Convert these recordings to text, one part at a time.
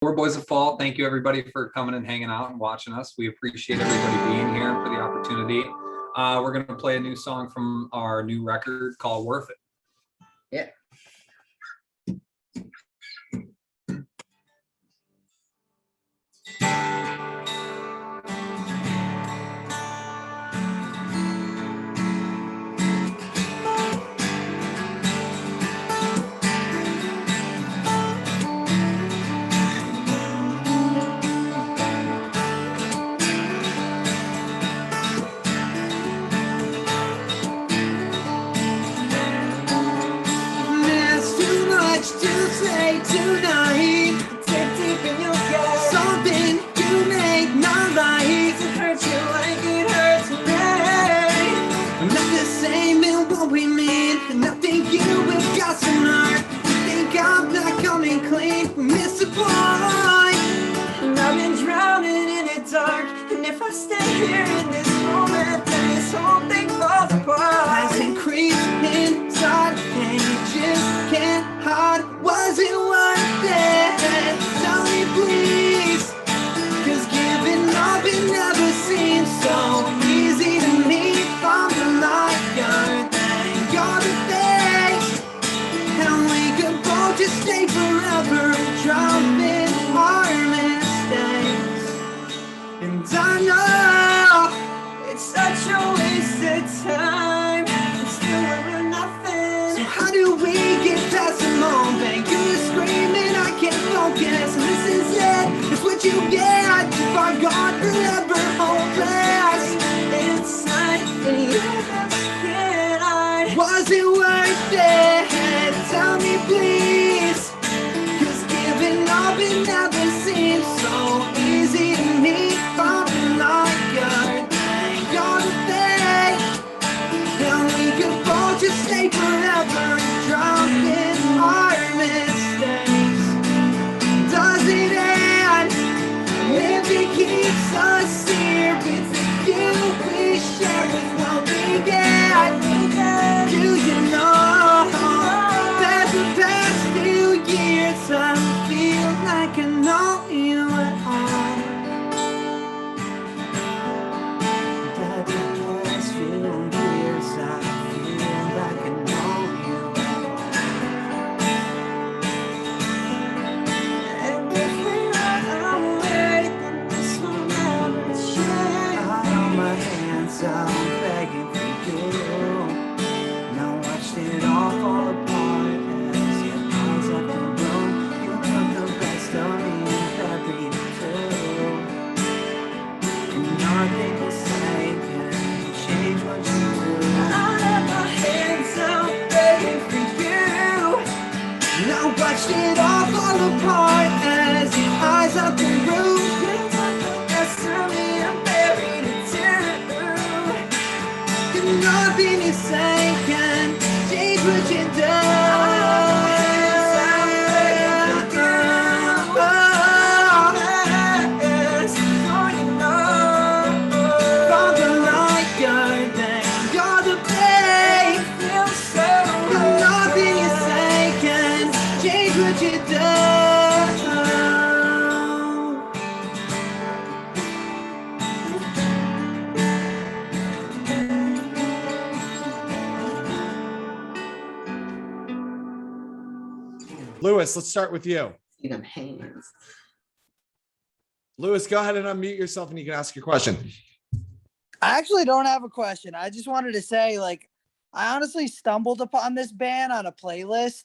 We're Boys of Fall. Thank you, everybody, for coming and hanging out and watching us. We appreciate everybody being here for the opportunity. We're going to play a new song from our new record called Worth It. Yeah. Tonight, take deep in your gut. Something you make not right. It hurts you like it hurts me. I'm not the same in what we mean, and I think you have got some heart. You think I'm not coming clean, we miss the point. And I've been drowning in it dark, and if I stay here in this moment, then this whole thing falls apart. As it creeps inside, and you just can't hide. Was it worth it? Tell me please, 'cause giving up it never seems so easy to me. From the light, you're the face, and we could both just stay forever and drown in our mistakes. And I know it's such a waste of time, and still we're nothing. So how do we get past the moment? You're screaming, I can't focus, and this is it. It's what you get if I got forever hopeless. Inside, and you can't hide. Was it worth it? Tell me please, 'cause giving up it never seems so easy to me. I'm like you're the thing, and we could both just stay forever and drown in our mistakes. Does it end? If it keeps us here, it's the you we share with what we get. Do you know that the past few years I feel like I know you at all? That the past few years I feel like I know you at all. And if we run away, then this will never change. I hold my hands out, begging for you. Now watched it all fall apart as your eyes left the room. You took the best of me and buried it too. And nothing to say can change what you do. I have my hands out, begging for you. Now watched it all fall apart as your eyes left the room. You took the best of me and buried it too. And nothing you say can change what you do. From the light, you're the pain. And nothing you say can change what you do. Lewis, let's start with you. See them hands. Lewis, go ahead and unmute yourself and you can ask your question. I actually don't have a question. I just wanted to say, I honestly stumbled upon this band on a playlist.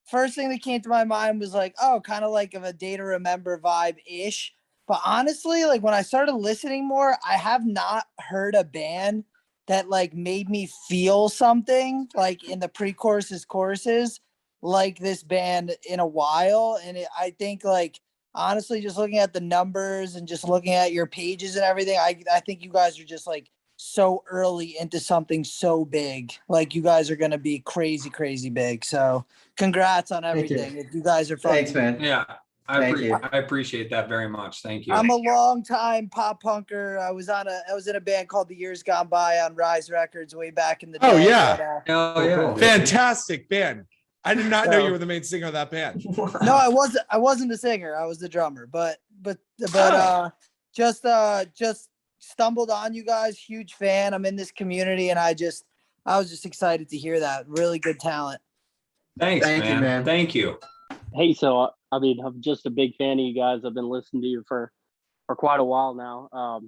First thing that came to my mind was kind of like of a Day to Remember vibe-ish. But honestly, when I started listening more, I have not heard a band that made me feel something in the pre-choruses, choruses, like this band in a while. And I think honestly, just looking at the numbers and just looking at your pages and everything, I think you guys are just so early into something so big. You guys are going to be crazy, crazy big. So congrats on everything. You guys are fucking. Thanks, man. Yeah, Thank you. I appreciate that very much. Thank you. I'm a long time pop punker. I was in a band called The Years Gone By on Rise Records way back in the day. Oh, yeah. Oh, yeah. Fantastic band. I did not know So- you were the main singer of that band. No, I wasn't the singer. I was the drummer. But just stumbled on you guys. Huge fan. I'm in this community, and I was just excited to hear that. Really good talent. Thanks, Thank you, man. man. Thank you. Hey, so I mean, I'm just a big fan of you guys. I've been listening to you for quite a while now.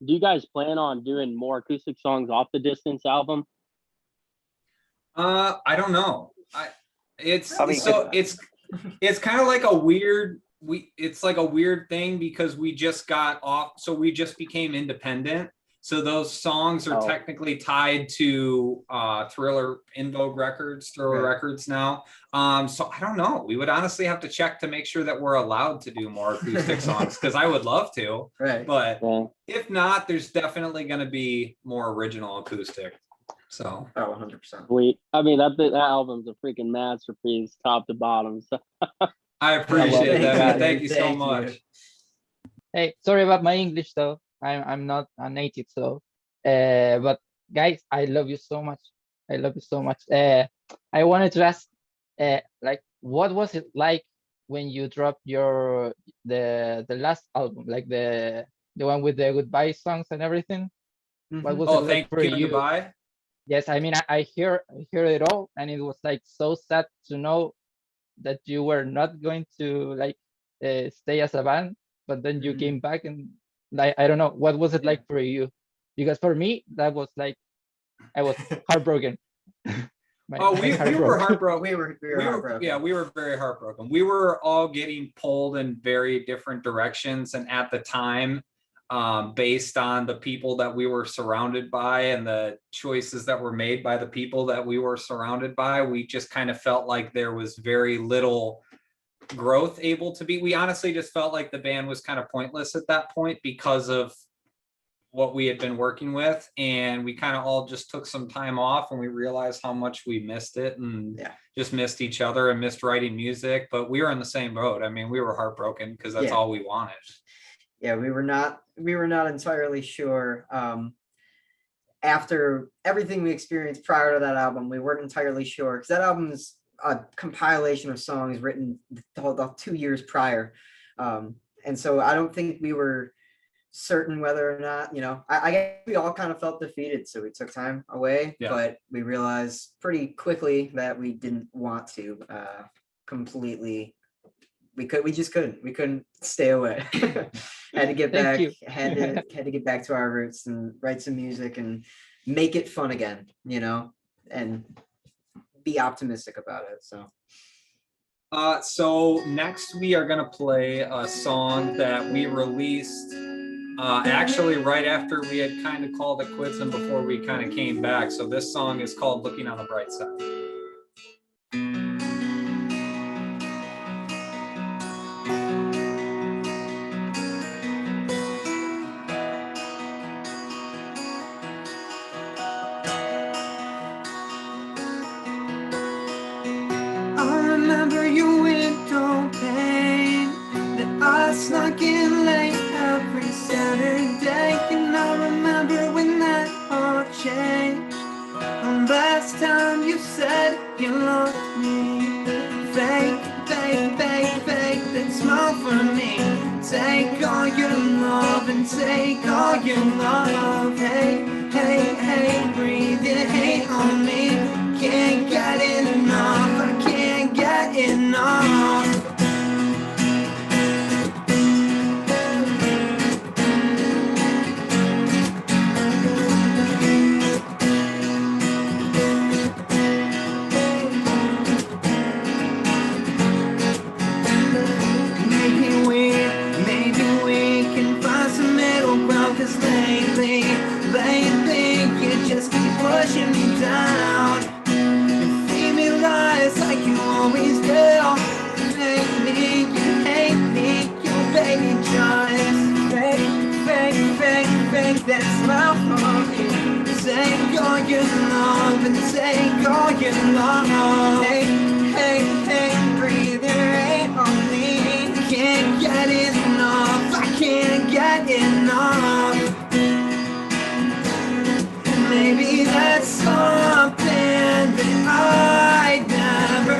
Do you guys plan on doing more acoustic songs off the Distance album? I don't know. It's I mean, it's kind of like a weird it's like a weird thing because we just got off, so we just became independent. So those songs are technically tied to Thriller In Vogue Records, Thriller Records now. So I don't know. We would honestly have to check to make sure that we're allowed to do more acoustic songs because I would love to. Right. But Yeah. if not, there's definitely going to be more original acoustic. So Oh, 100%. Sweet. I mean, that album's a freaking masterpiece, top to bottom. So I appreciate it. that, man. Thank you. Thank you so Thank you. much. Hey, sorry about my English though. I'm not a native, so but guys, I love you so much. I love you so much. I wanted to ask, like, what was it like when you dropped the last album, like the one with the goodbye songs and everything? What was it Oh, like thank for you and you? goodbye. Yes, I mean I hear it all, and it was like so sad to know that you were not going to like stay as a band, but then you came back, and like I don't know, what was it like for you? Because for me, that was like I was heartbroken. We were heartbroken. We were heartbroken. Yeah, we were very heartbroken. We were all getting pulled in very different directions, and at the time, based on the people that we were surrounded by and the choices that were made by the people that we were surrounded by, we just kind of felt like there was very little growth able to be. We honestly just felt like the band was kind of pointless at that point because of what we had been working with, and we kind of all just took some time off, and we realized how much we missed it and just missed each other and missed writing music. But we were in the same boat. I mean, we were heartbroken because that's all we wanted. Yeah, we were not entirely sure. After everything we experienced prior to that album, we weren't entirely sure because that album is a compilation of songs written the 2 years prior. And so I don't think we were certain whether or not, I guess we all kind of felt defeated. So we took time away, but we realized pretty quickly that we didn't want to completely. We couldn't stay away. Had to get back, had to get back to our roots and write some music and make it fun again, and be optimistic about it. So next we are gonna play a song that we released actually right after we had kind of called it quits and before we kind of came back. So this song is called Looking on the Bright Side. I remember your window pane that I snuck in late every Saturday, and I remember when that all changed. The last time you said you loved me, fake, fake, fake, fake, that smile for me. Take all your love and take all your love. Hey, hey, hey, breathe your hate on me. Can't get enough, I can't get enough. Maybe we can find some middle ground, 'cause lately you just keep pushing me down. You feed me lies like you always do. Make me, you hate me, you baby just fake, fake, fake, fake that smile for me. Take all your love and take all your love. Hey, hey, hey, breathe your hate on me. Can't get enough, I can't get enough. Maybe that's something that I never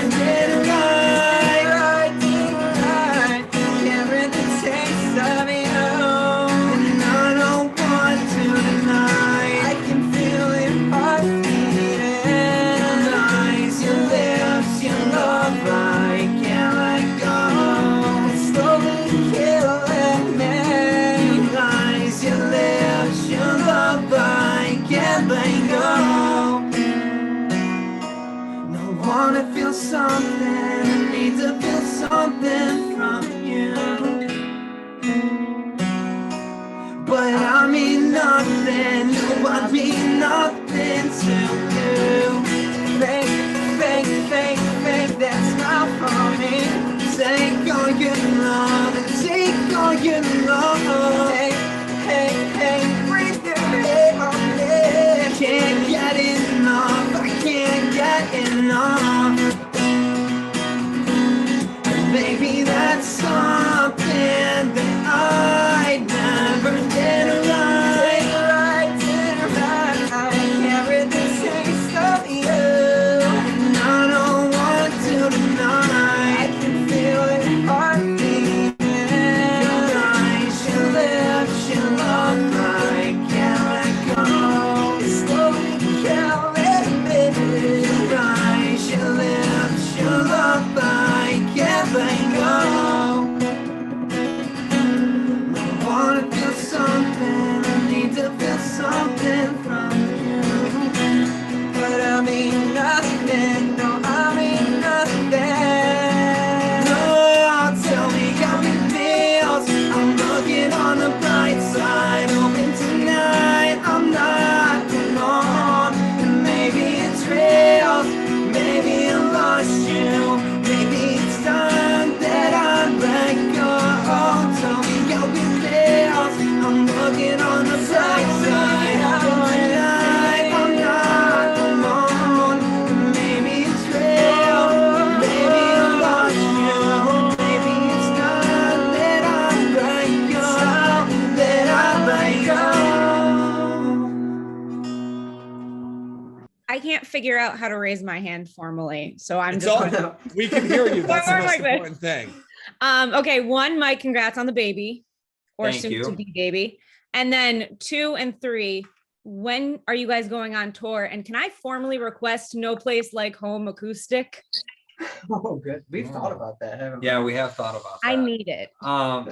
something. I need to feel something from you. But I mean nothing. No, I mean nothing to you. Fake, that's not for me. Take all your love and take all your love. Hey, bring your head on me. Can't get enough, I can't get enough. Baby, that's something that I never did right. I can't read the taste of you, and I don't want to deny. I can feel it heartbeat. Your eyes, your lips, your love, I can't let go. Slowly can't let it. Your eyes, your lips, your love, I can't let go. I wanna feel something, I need to feel something from you. But I mean nothing, no, I mean nothing. No, tell me how it feels. I'm looking on the bright side, hoping tonight I'm not alone. And maybe it's real, maybe I lost you. Maybe it's time that I let go. Tell me how it feels. I'm looking on the bright side, hoping tonight I'm not alone. Maybe it's real, maybe I lost you. Maybe it's time that I let go, that I let go. I can't figure out how to raise my hand formally, so I'm It's just all- gonna. We can hear you. That's the More most like this. important thing. Okay, one, Mike, congrats on the baby, or Thank soon you. to be baby. And then 2 and 3, when are you guys going on tour? And can I formally request No Place Like Home acoustic? Oh, good. We've thought about that, haven't we? Yeah, we have thought about that. I need it.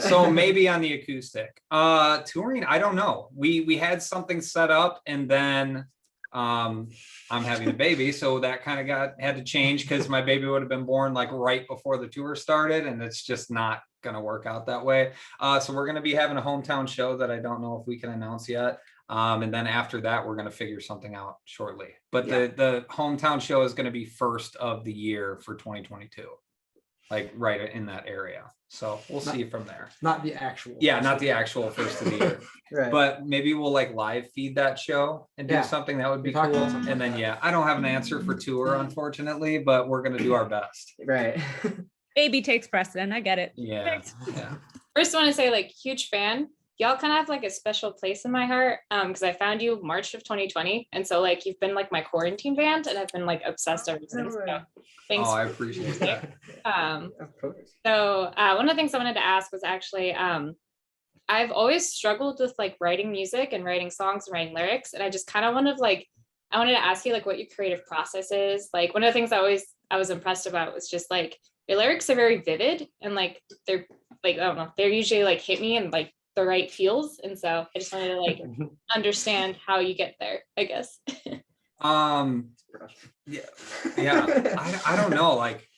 So maybe on the acoustic. Touring, I don't know. We had something set up, and then I'm having a baby, so that kind of had to change because my baby would have been born like right before the tour started, and it's just not gonna work out that way. So we're gonna be having a hometown show that I don't know if we can announce yet. And then after that, we're gonna figure something out shortly. But Yeah. the hometown show is gonna be first of the year for 2022, like right in that area. So we'll see from there. Not the actual. Yeah, not the actual first of the year. Right. But maybe we'll like live feed that show and do Yeah. something that would be We talked cool. about something And like then that. I don't have an answer for tour, unfortunately, but we're gonna do our best. Right. Baby takes precedent. I get it. Yeah. Yeah. First, I want to say, like, huge fan. Y'all kind of have like a special place in my heart because I found you March of 2020, and so like you've been like my quarantine band, and I've been like obsessed ever since. So, thanks. Oh, I appreciate that. Of course. So one of the things I wanted to ask was actually I've always struggled with like writing music and writing songs and writing lyrics, and I just kind of wanted to ask you like what your creative process is. Like one of the things I was impressed about was just like your lyrics are very vivid and like they're like I don't know, they're usually like hit me and like the right feels, and so I just wanted to like understand how you get there, I guess. I don't know, like,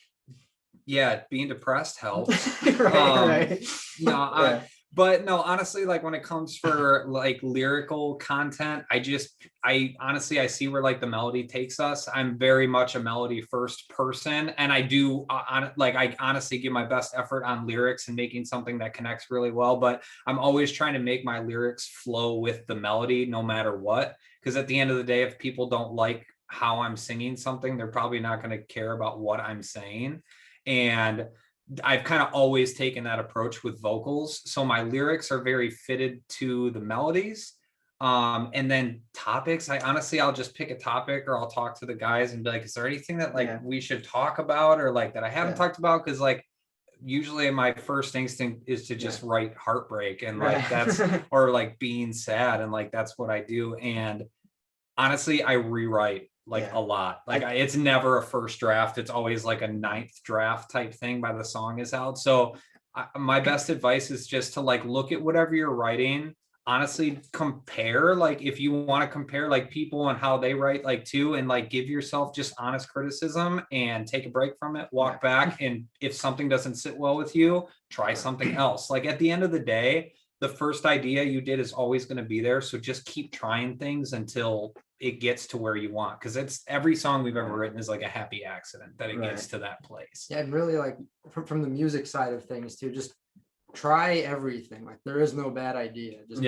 yeah, being depressed helps. Right. No, but no, honestly, like when it comes for like lyrical content, I honestly, I see where like the melody takes us. I'm very much a melody first person, and I do I honestly give my best effort on lyrics and making something that connects really well, but I'm always trying to make my lyrics flow with the melody no matter what, because at the end of the day, if people don't like how I'm singing something, they're probably not going to care about what I'm saying. And I've kind of always taken that approach with vocals. So my lyrics are very fitted to the melodies. And then topics, I'll just pick a topic, or I'll talk to the guys and be like, is there anything that like we should talk about, or like that I haven't talked about? Cause like usually my first instinct is to just write heartbreak, and like that's, or like being sad. And like, that's what I do. And honestly, I rewrite like a lot. Like it's never a first draft. It's always like a 9th draft type thing by the song is out. So my best advice is just to like look at whatever you're writing honestly compare, like if you want to compare like people and how they write like too, and like give yourself just honest criticism and take a break from it, walk back, and if something doesn't sit well with you, try something else. Like at the end of the day, the first idea you did is always going to be there, so just keep trying things until it gets to where you want, because it's every song we've ever written is like a happy accident that it gets to that place. Yeah, and really like from the music side of things too, just try everything. Like there is no bad idea. Just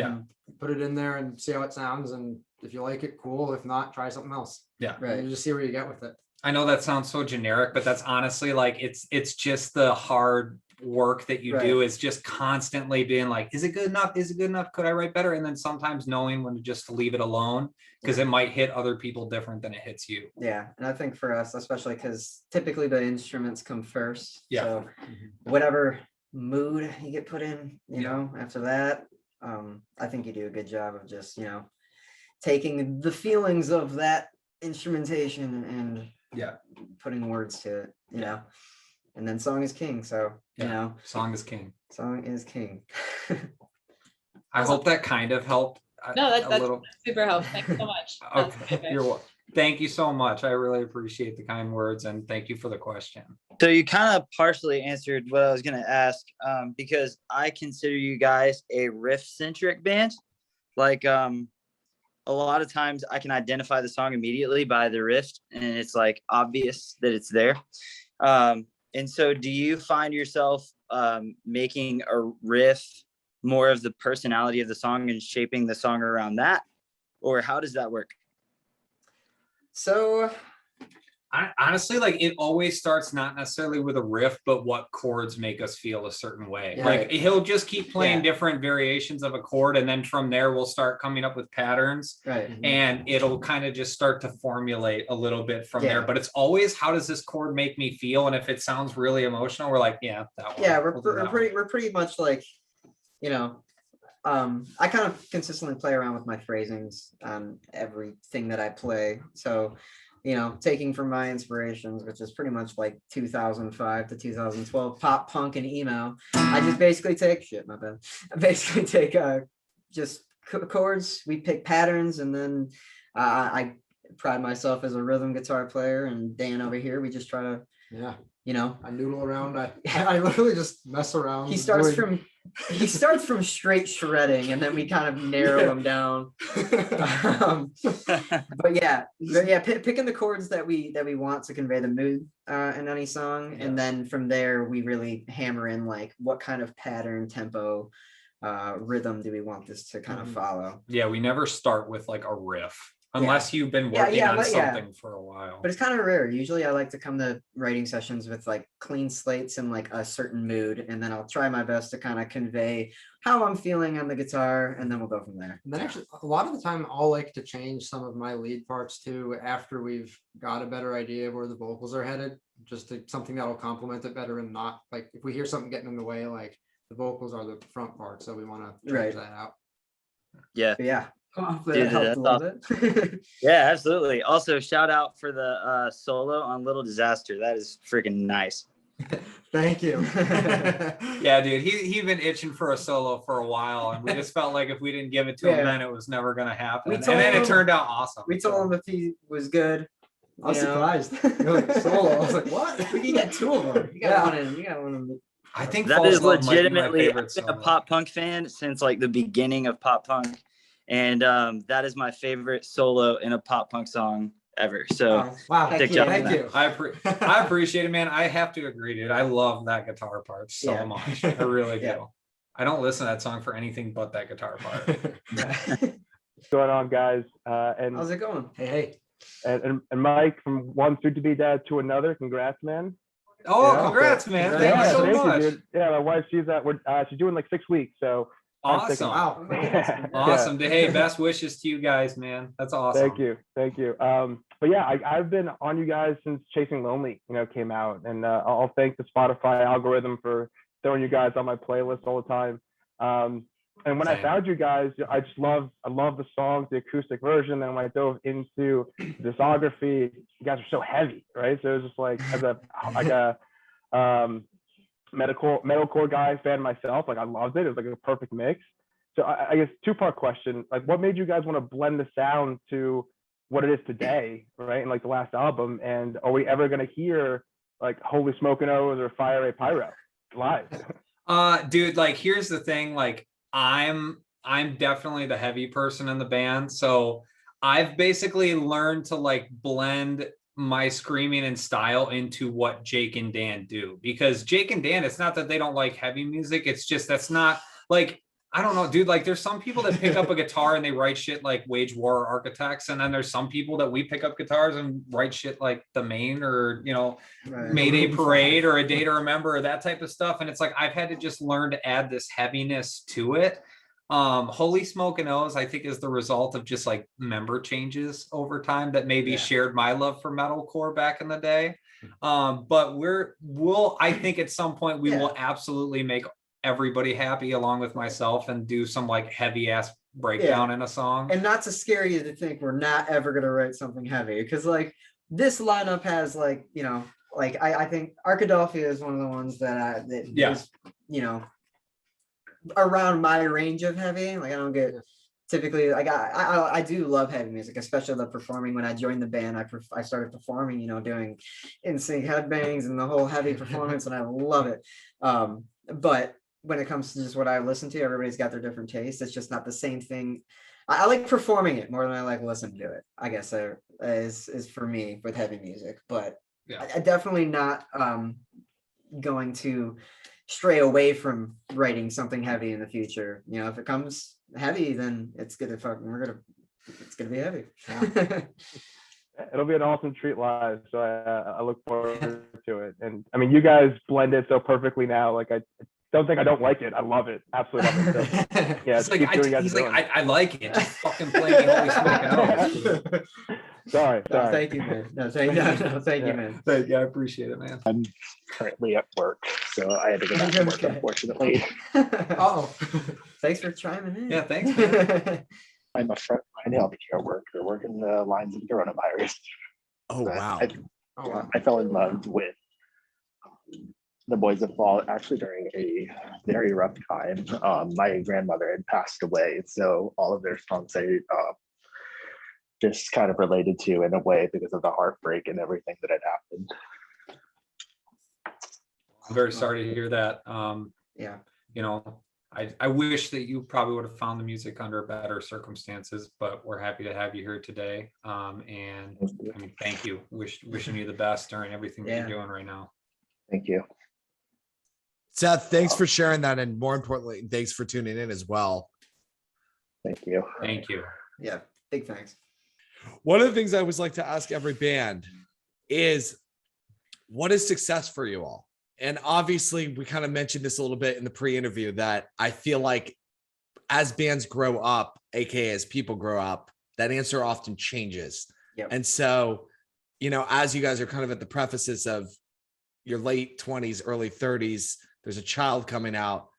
put it in there and see how it sounds. And if you like it, cool. If not, try something else. Yeah. Right. And you just see where you get with it. I know that sounds so generic, but that's honestly like it's just the hard work that you do, is just constantly being like, is it good enough? Is it good enough? Could I write better? And then sometimes knowing when to just leave it alone, because it might hit other people different than it hits you. Yeah, and I think for us, especially because typically the instruments come first. Yeah. So whatever mood you get put in, you know, after that, I think you do a good job of just, you know, taking the feelings of that instrumentation and putting words to it, you know. And then song is king. So, you know, song is king. Song is king. I hope that kind of helped. No, that's super helpful. Thanks so much. Okay. Thank you so much. I really appreciate the kind words, and thank you for the question. So you kind of partially answered what I was going to ask, because I consider you guys a riff-centric band. Like a lot of times I can identify the song immediately by the riff, and it's like obvious that it's there. And so do you find yourself making a riff more of the personality of the song and shaping the song around that? Or how does that work? So honestly, like it always starts not necessarily with a riff, but what chords make us feel a certain way. Like he'll just keep playing different variations of a chord, and then from there we'll start coming up with patterns, and it'll kind of just start to formulate a little bit from there. But it's always, how does this chord make me feel? And if it sounds really emotional, we're like, that one. Yeah, we're pretty much like, you know, I kind of consistently play around with my phrasings on everything that I play. So, you know, taking from my inspirations, which is pretty much like 2005 to 2012 pop punk and emo, I just basically take I basically take just chords. We pick patterns, and then I pride myself as a rhythm guitar player, and Dan over here, we just try to you know, I noodle around. I literally just mess around. He starts from straight shredding, and then we kind of narrow him down. But picking the chords that we want to convey the mood in any song, and then from there we really hammer in like what kind of pattern, tempo, rhythm do we want this to kind of follow. Yeah, we never start with like a riff. Unless you've been working on something for a while. But it's kind of rare. Usually I like to come to writing sessions with like clean slates and like a certain mood. And then I'll try my best to kind of convey how I'm feeling on the guitar. And then we'll go from there. And then actually, a lot of the time I'll like to change some of my lead parts too, after we've got a better idea of where the vocals are headed, just to something that'll complement it better, and not like if we hear something getting in the way, like the vocals are the front part. So we want to change that out. Yeah. Yeah. Dude, that's awesome. Yeah, absolutely. Also, shout out for the solo on Little Disaster. That is freaking nice. Thank you. Yeah, dude, he's been itching for a solo for a while, and we just felt like if we didn't give it to him, then it was never gonna happen. And then it turned out awesome. We told him if he was good. I was surprised. You're like, solo. I was like, what? We can get two of them. You got one in. You got one in. I think that is legitimately. I've been a pop punk fan since like the beginning of pop punk. And that is my favorite solo in a pop punk song ever. So wow, thank you. I appreciate it, man. I have to agree, dude. I love that guitar part so much. I really do. I don't listen to that song for anything but that guitar part. What's going on, guys? And how's it going? Hey. And Mike, from one soon-to-be dad to another, congrats, man. Oh, congrats, man. Thank you so much. You, yeah, my wife, she's doing like 6 weeks, so. Awesome. Wow. Awesome. Hey, best wishes to you guys, man. That's awesome. Thank you. But yeah, I've been on you guys since Chasing Lonely, came out, and I'll thank the Spotify algorithm for throwing you guys on my playlist all the time. And when I found you guys, I love the songs, the acoustic version. And when I dove into discography, you guys are so heavy, right? So it was just like as a metalcore guy fan myself, like I loved it. It was like a perfect mix. So I guess two-part question, like what made you guys want to blend the sound to what it is today, right? And like the last album, and are we ever going to hear like Holy Smoke and O's or Fire a Pyro live? Dude, like here's the thing, like I'm definitely the heavy person in the band, so I've basically learned to like blend my screaming and style into what Jake and Dan do, because Jake and Dan, it's not that they don't like heavy music, it's just that's not like, I don't know, dude, like there's some people that pick up a guitar and they write shit like Wage War Architects, and then there's some people that we pick up guitars and write shit like The Main, or Mayday Parade, or A Day to Remember, or that type of stuff. And it's like I've had to just learn to add this heaviness to it. Holy Smoke and O's, I think, is the result of just like member changes over time that maybe shared my love for metalcore back in the day. But I think at some point we will absolutely make everybody happy along with myself and do some like heavy ass breakdown in a song. And not to scare you to think we're not ever going to write something heavy, because like this lineup has like, like I think Arkadelphia is one of the ones that is, around my range of heavy. Like I don't get typically, like I do love heavy music, especially the performing. When I joined the band, I started performing, doing in-sync headbangs and the whole heavy performance, and I love it. But when it comes to just what I listen to, everybody's got their different tastes. It's just not the same thing. I like performing it more than I like listening to it, I guess, is for me with heavy music. But I definitely not going to stray away from writing something heavy in the future. If it comes heavy, then it's gonna be heavy. It'll be an awesome treat live, so I look forward to it. And I mean, you guys blend it so perfectly now. Like I don't think I don't like it. I love it. Absolutely love it. So, yeah, it's like I like it. Just fucking play me Holy Smoke and O's. Sorry. Thank you, man. Thank you, man. Thank you. I appreciate it, man. I'm currently at work, so I had to go back to work, unfortunately. Oh, thanks for chiming in. Yeah, thanks, man. I'm a frontline healthcare worker working the lines of coronavirus. Oh, wow. I fell in love with the Boys of Fall actually during a very rough time. My grandmother had passed away, so all of their songs I just kind of related to in a way because of the heartbreak and everything that had happened. I'm very sorry to hear that. Yeah. I wish that you probably would have found the music under better circumstances, but we're happy to have you here today. And I mean, thank you. Wishing you the best during everything that you're doing right now. Thank you. Seth, thanks for sharing that. And more importantly, thanks for tuning in as well. Thank you. Thank you. Yeah, big thanks. One of the things I always like to ask every band is, what is success for you all? And obviously we kind of mentioned this a little bit in the pre-interview, that I feel like as bands grow up, aka as people grow up, that answer often changes. Yep. And so, as you guys are kind of at the prefaces of your late 20s, early 30s, there's a child coming out.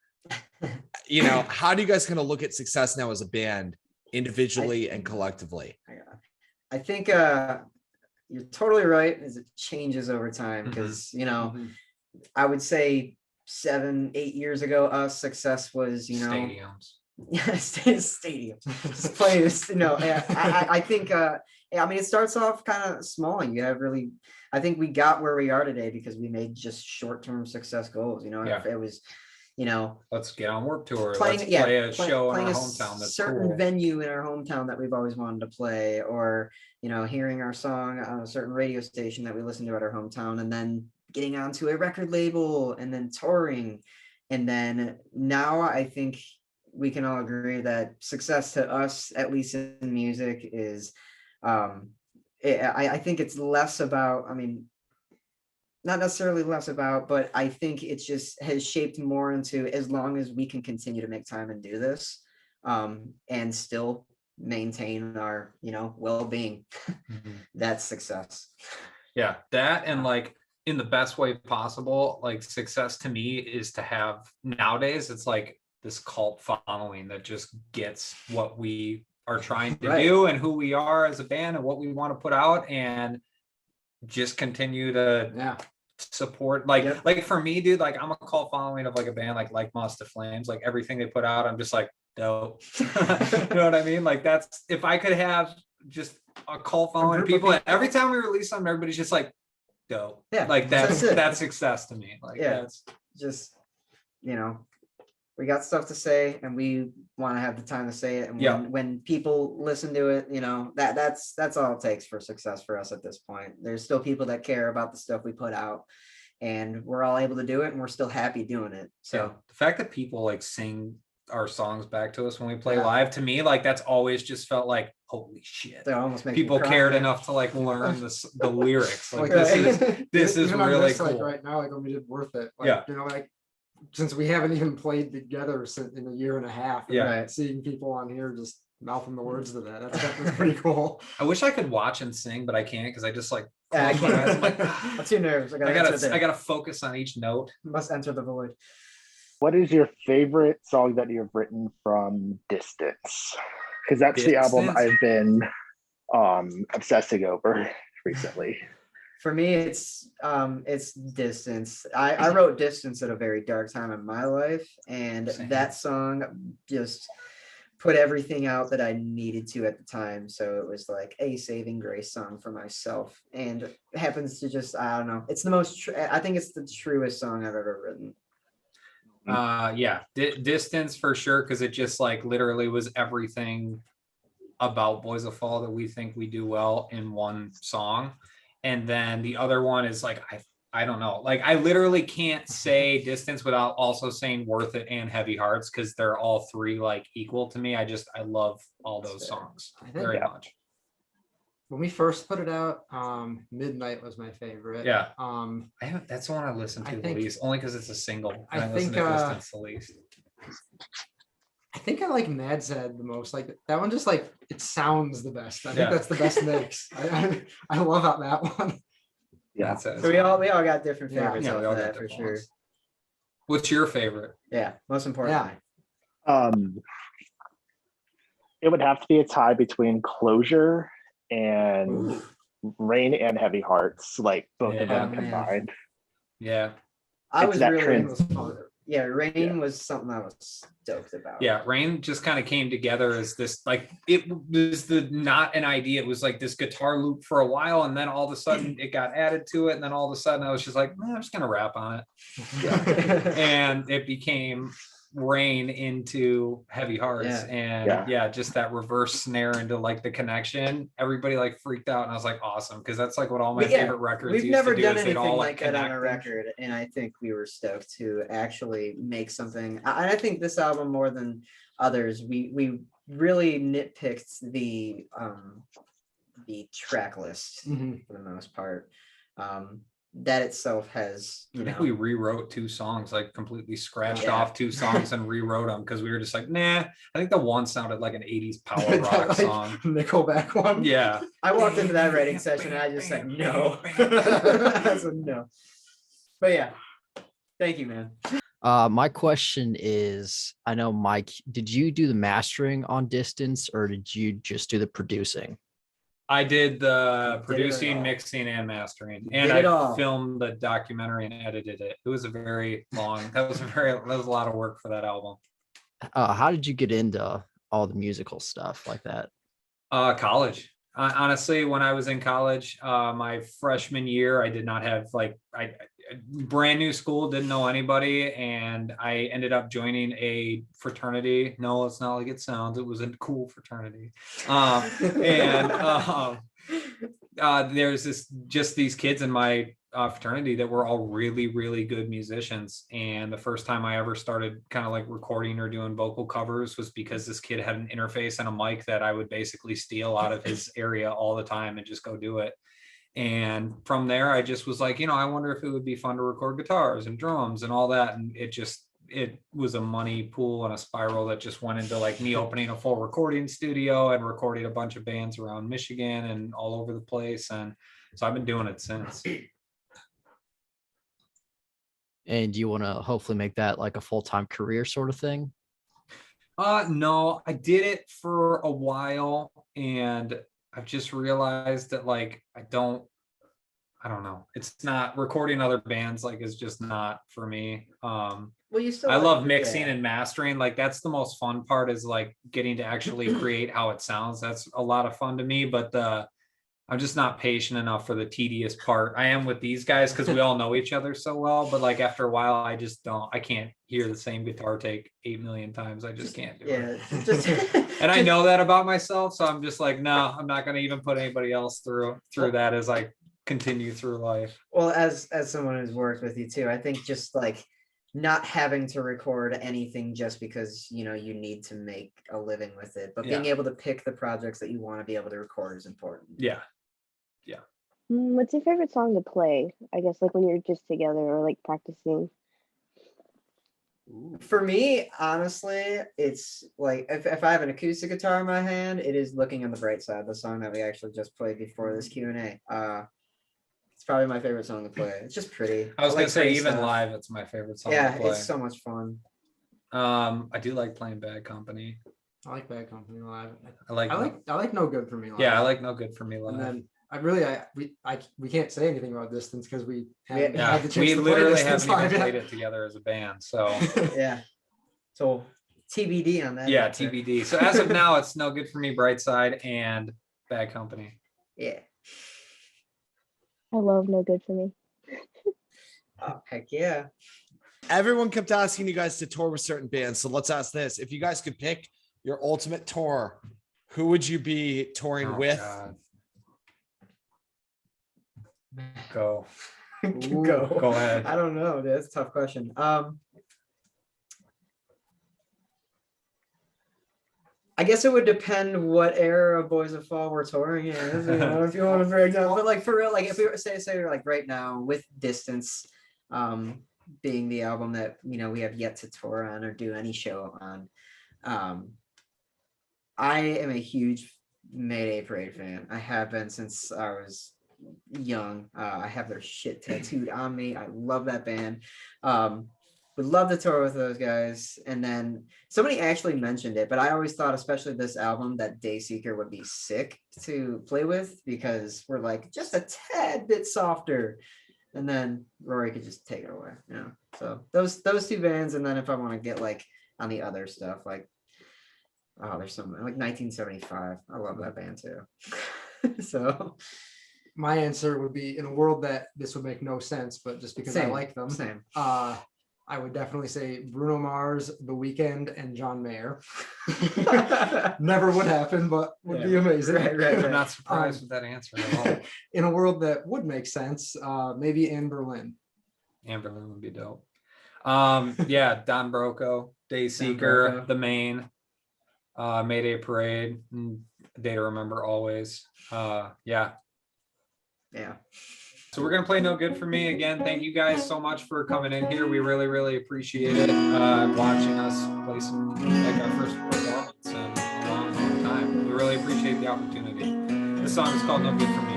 How do you guys kind of look at success now as a band, individually and collectively? I think you're totally right, as it changes over time, because I would say 7-8 years ago, success was stadiums. Stadiums. Just play this, I think it starts off kind of small. I think we got where we are today because we made just short-term success goals. If it was, let's get on Warped Tour. Play a show in our hometown. That's certain cool. venue in our hometown that we've always wanted to play, or hearing our song on a certain radio station that we listen to at our hometown, and then getting onto a record label, and then touring. And then now I think we can all agree that success to us, at least in music, is I think it's less about, not necessarily less about, but I think it just has shaped more into, as long as we can continue to make time and do this, and still maintain our, well-being, that's success. Yeah, that, and like in the best way possible, like success to me is to have, nowadays it's like this cult following that just gets what we are trying to do and who we are as a band and what we want to put out, and just continue to support. Like, Yep. like for me, dude, like I'm a cult following of like a band like Moss to Flames. Like everything they put out, I'm just like, dope. You know what I mean? Like that's, if I could have just a cult following of group of people, people. every time we release something, everybody's just like, dope. Yeah, Like that's that's it. that's success to me. Like Yeah. that's Just, you know, we got stuff to say and we want to have the time to say it. And Yeah. when people listen to it, you know, that's all it takes for success for us at this point. There's still people that care about the stuff we put out, and we're all able to do it, and we're still happy doing it. So yeah. The fact that people like sing our songs back to us when we play Yeah. live, to me, like that's always just felt like, holy shit. that almost makes me People cry, cared man. enough to like learn the lyrics. Like Like, this is even on really this, cool. like right now, like when we did Worth It, like, Yeah. you know, like since we haven't even played together since in a year and a half, and, Yeah. like, seeing people on here just mouthing the words to that's pretty cool. I wish I could watch and sing, but I can't because I just like Yeah, I close my eyes. I'm can't. like, I'm too nervous. I gotta, I gotta focus on each note. must enter the void. What is your favorite song that you've written from Distance? Because that's the album Distance? I've been obsessing over recently. For me, it's Distance. I wrote Distance at a very dark time in my life, and Same. that song just put everything out that I needed to at the time. So it was like a saving grace song for myself, and it happens to just, I don't know. It's the most, I think it's the truest song I've ever written. Yeah, Distance for sure, because it just like literally was everything about Boys of Fall that we think we do well in one song. And then the other one is like, I don't know, like I literally can't say Distance without also saying Worth It and Heavy Hearts, because they're all three like equal to me. I love all those songs I think, very much. When we first put it out, Midnight was my favorite. Yeah. I haven't, that's the one I listened to I the think- least, only because it's a single. I listen think, to Distance the least. I think I like Mad's Head the most. Like that one, just like it sounds the best. I think Yeah. that's the best mix. I love out that one. Yeah. That's it. So we all got different Yeah. favorites Yeah, off we all of got that for different sure. ones. What's your favorite? Yeah, most importantly. It would have to be a tie between Closure and Rain and Heavy Hearts, like both of Yeah. them Oh, man. combined. Yeah. I It's was that really trans- Rain was something I was stoked about. Yeah, Rain just kind of came together as this, like, it was not an idea. It was like this guitar loop for a while, and then all of a sudden it got added to it, and then all of a sudden I was just like, I'm just gonna rap on it, and it became Rain into Heavy Hearts. Yeah. And yeah, just that reverse snare into like the connection. Everybody like freaked out, and I was like, awesome, because that's like what all my favorite records We've used never to do. done Is they'd anything all like that on a connect and- record, and I think we were stoked to actually make something. I think this album, more than others, we really nitpicked the track list Mhm. for the most part. That itself has, I think we rewrote 2 songs, like completely scratched Yeah. off 2 songs and rewrote them because we were just like, nah. I think the one sounded like an 80s power That, rock like, song. Nickelback one. Yeah. I walked into that writing session and I just said no. I said no. But yeah, thank you, man. My question is, I know Mike, did you do the mastering on Distance or did you just do the producing? I did the it producing, all. mixing, and mastering, You and did it I all. filmed the documentary and edited it. It was a very long. That was a lot of work for that album. How did you get into all the musical stuff like that? College. Honestly, when I was in college, my freshman year, I did not have brand new school, didn't know anybody, and I ended up joining a fraternity. No, it's not like it sounds. It was a cool fraternity, there's these kids in my fraternity that were all really, really good musicians. And the first time I ever started kind of like recording or doing vocal covers was because this kid had an interface and a mic that I would basically steal out of his area all the time and just go do it. And from there, I just was like, I wonder if it would be fun to record guitars and drums and all that. And it was a money pool and a spiral that just went into like me opening a full recording studio and recording a bunch of bands around Michigan and all over the place. And so I've been doing it since. And you want to hopefully make that like a full-time career sort of thing? No, I did it for a while and I've just realized that like I don't I don't know. It's not recording other bands like is just not for me. Well, you still I like- love mixing yeah. and mastering. Like that's the most fun part is like getting to actually create how it sounds. That's a lot of fun to me, but I'm just not patient enough for the tedious part. I am with these guys because we all know each other so well, but like after a while, I can't hear the same guitar take 8 million times. I just can't do it. Yeah, just And I know that about myself. So I'm just like, no, I'm not going to even put anybody else through that as I continue through life. Well, as someone who's worked with you too, I think just like not having to record anything just because you need to make a living with it, but being Yeah. able to pick the projects that you want to be able to record is important. Yeah. What's your favorite song to play? I guess like when you're just together or like practicing. For me, honestly, it's like if I have an acoustic guitar in my hand, it is Looking on the Bright Side, the song that we actually just played before this Q&A. It's probably my favorite song to play. It's just pretty. I was like gonna say pretty even stuff. live, it's my favorite song Yeah, to play. it's so much fun. I do like playing Bad Company. I like Bad Company live. I like No Good for Me live. Yeah, I like No Good for Me And live. then we can't say anything about Distance because we haven't Yeah, had the chance we to play literally Distance haven't even live played yet. it together as a band. So Yeah. So TBD on that. yeah, answer. TBD. So as of now, it's No Good for Me, Brightside, and Bad Company. Yeah. I love No Good for Me. Oh, heck yeah. Everyone kept asking you guys to tour with certain bands. So let's ask this. If you guys could pick your ultimate tour, who would you be touring Oh, with? God. Go. Go. Go ahead. I don't know. Dude, that's a tough question. I guess it would depend what era of Boys of Fall we're touring in. If you want to break down, but like for real, like if we were say like right now with Distance, being the album that we have yet to tour on or do any show on, I am a huge Mayday Parade fan. I have been since I was young. I have their shit tattooed on me. I love that band. Would love to tour with those guys. And then somebody actually mentioned it, but I always thought, especially this album, that Dayseeker would be sick to play with because we're like just a tad bit softer. And then Rory could just take it away, So those two bands, and then if I want to get like on the other stuff, like there's some like 1975. I love that band too. So My answer would be, in a world that this would make no sense, but just because I Same, like them, same. I would definitely say Bruno Mars, The Weeknd, and John Mayer. Never would happen, but would be Yeah. amazing. Right. I'm not surprised with that answer at all. In a world that would make sense, maybe in Berlin. Amberlin would be dope. Yeah, Don Broco, Dayseeker, Broco. The Main, Mayday Parade, Day to Remember Always. Yeah. Yeah. So we're gonna play No Good for Me again. Thank you guys so much for coming in here. We really, really appreciate it. Watching us play some like our first performance in a long, long time. We really appreciate the opportunity. This song is called No Good for Me.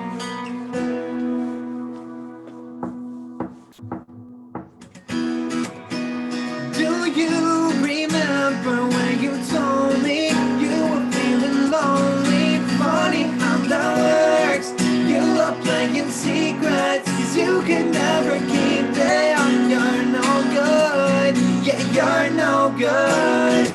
Do you remember when you told me you were feeling lonely? Funny how that works. You love playing secrets, 'cause you can never keep them. You're no good. Yeah, you're no good.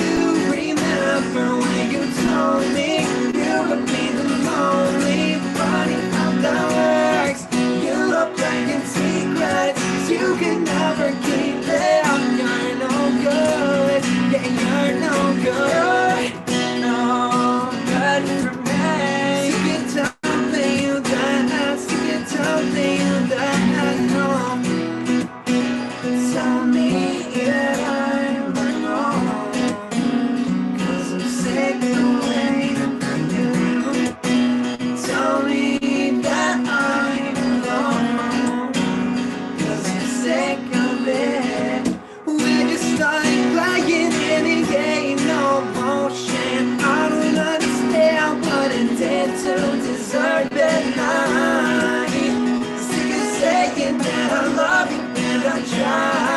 you remember when you told me you would be the lonely? Funny how that works. You love playing secrets, you can never keep it. You're no good, yeah, you're no good, no good for me. You can tell me you that, you can tell me you that, no. Tell me that I'm wrong, 'cause I'm sick of waiting for you. Tell me that I'm wrong, 'cause I'm sick of it. We're just like playing any game, no motion. I don't understand what it did to deserve it. I'm sick of saying that I love you, and I try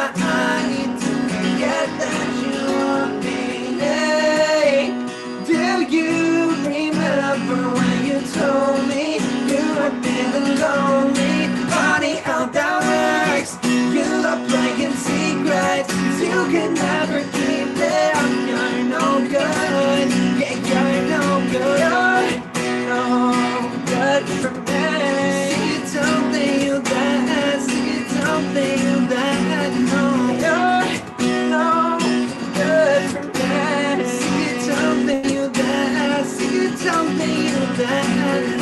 to forget that you want me. Hey, do you remember when you told me you were feeling lonely? Funny how that works. You love playing secrets, you can never keep it. You're no good, yeah, you're no good, no good for me. You don't think you that, you don't think you that, no, you're no good for me. You don't think you that, you don't think you that.